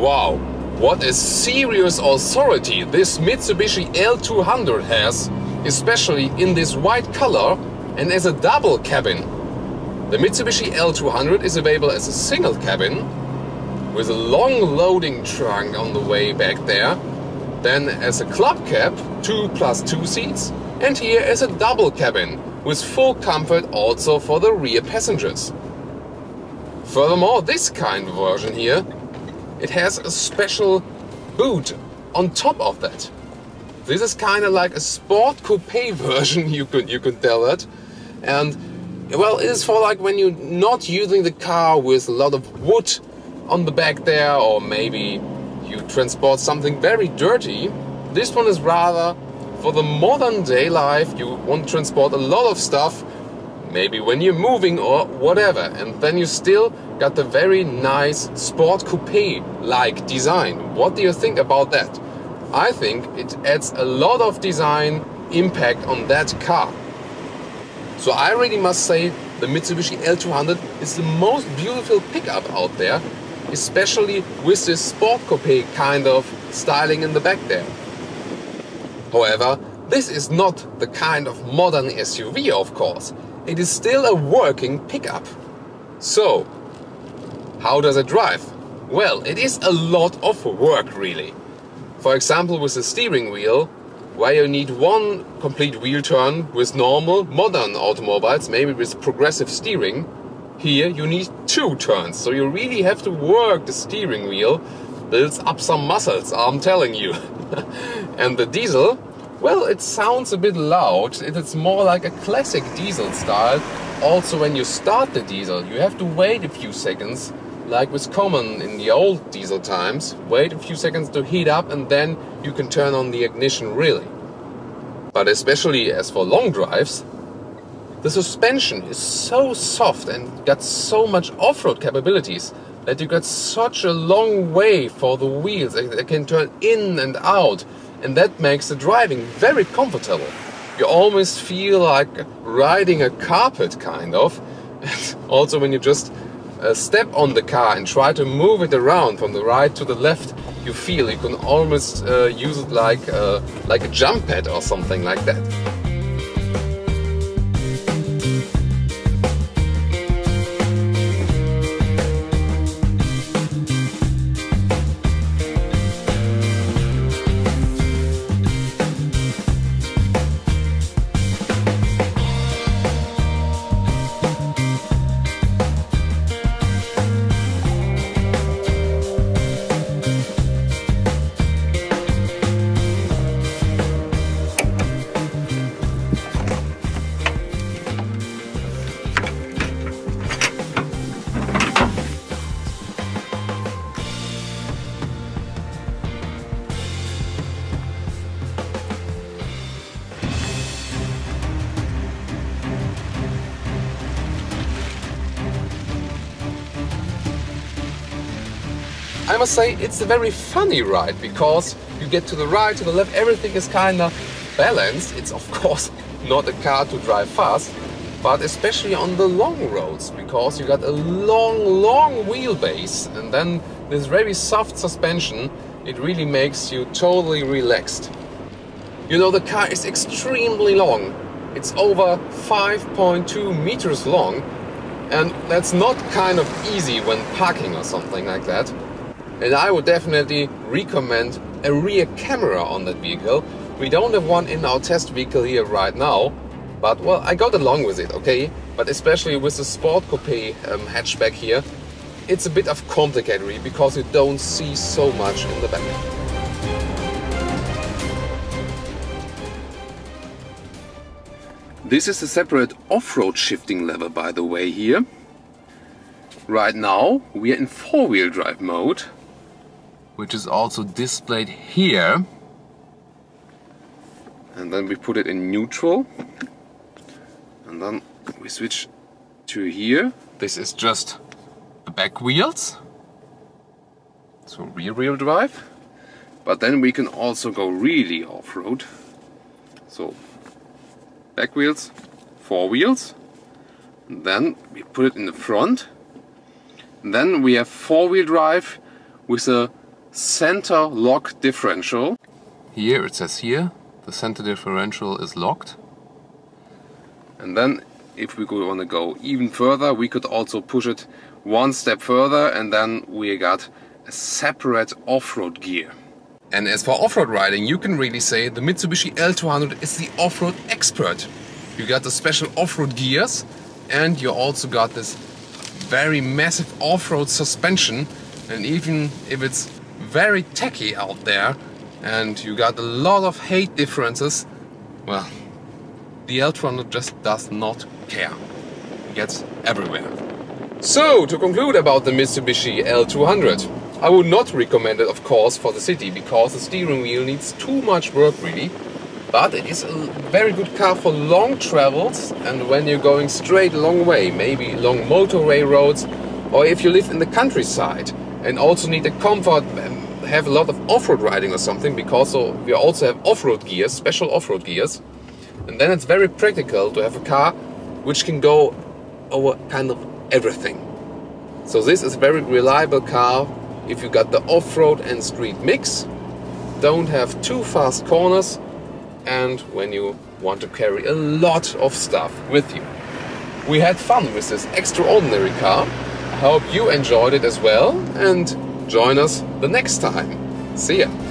Wow, what a serious authority this Mitsubishi L200 has, especially in this white color and as a double cabin. The Mitsubishi L200 is available as a single cabin with a long loading trunk on the way back there, then as a club cab, 2+2 seats, and here as a double cabin with full comfort also for the rear passengers. Furthermore, this kind of version here, it has a special boot on top of that. This is kind of like a sport coupe version, you could tell that. And well, it is for like when you're not using the car with a lot of wood on the back there, or maybe you transport something very dirty. This one is rather for the modern day life. You want to transport a lot of stuff, maybe when you're moving or whatever, and then you still got the very nice sport coupe-like design. What do you think about that? I think it adds a lot of design impact on that car. So I really must say the Mitsubishi L200 is the most beautiful pickup out there, especially with this sport coupe kind of styling in the back there. However, this is not the kind of modern SUV, of course. It is still a working pickup. So, how does it drive? Well, it is a lot of work, really. For example, with the steering wheel, where you need one complete wheel turn with normal, modern automobiles, maybe with progressive steering, here you need 2 turns. So you really have to work the steering wheel, builds up some muscles, I'm telling you. And the diesel, well, it sounds a bit loud. It's more like a classic diesel style. Also, when you start the diesel, you have to wait a few seconds, like was common in the old diesel times. Wait a few seconds to heat up and then you can turn on the ignition really. But especially as for long drives, the suspension is so soft and got so much off-road capabilities that you got such a long way for the wheels. They can turn in and out, and that makes the driving very comfortable. You almost feel like riding a carpet, kind of. Also, when you just step on the car and try to move it around from the right to the left, you feel you can almost use it like a jump pad or something like that. I must say it's a very funny ride, because you get to the right, to the left, everything is kind of balanced. It's of course not a car to drive fast, but especially on the long roads, because you got a long wheelbase, and then this very soft suspension, it really makes you totally relaxed. You know, the car is extremely long. It's over 5.2 meters long, and that's not kind of easy when parking or something like that. And I would definitely recommend a rear camera on that vehicle. We don't have one in our test vehicle here right now, but well, I got along with it, okay? But especially with the Sport Coupe hatchback here, it's a bit of complicated because you don't see so much in the back. This is a separate off-road shifting lever, by the way, here. Right now we are in four-wheel drive mode, which is also displayed here. And then we put it in neutral. And then we switch to here. This is just the back wheels. So rear-wheel drive. But then we can also go really off-road. So back wheels, four wheels. And then we put it in the front. And then we have four-wheel drive with a center lock differential. Here it says here, the center differential is locked. And then if we want to go even further, we could also push it one step further, and then we got a separate off-road gear. And as for off-road riding, you can really say the Mitsubishi L200 is the off-road expert. You got the special off-road gears, and you also got this very massive off-road suspension. And even if it's very tacky out there and you got a lot of height differences, well, the L200 just does not care. It gets everywhere. So, to conclude about the Mitsubishi L200, I would not recommend it, of course, for the city, because the steering wheel needs too much work really. But it is a very good car for long travels, and when you're going straight a long way, maybe long motorway roads, or if you live in the countryside and also need the comfort and have a lot of off-road riding or something, because we also have off-road gears, special off-road gears. And then it's very practical to have a car which can go over kind of everything. So this is a very reliable car if you got the off-road and street mix, don't have too fast corners, and when you want to carry a lot of stuff with you. We had fun with this extraordinary car. I hope you enjoyed it as well, and join us the next time. See ya!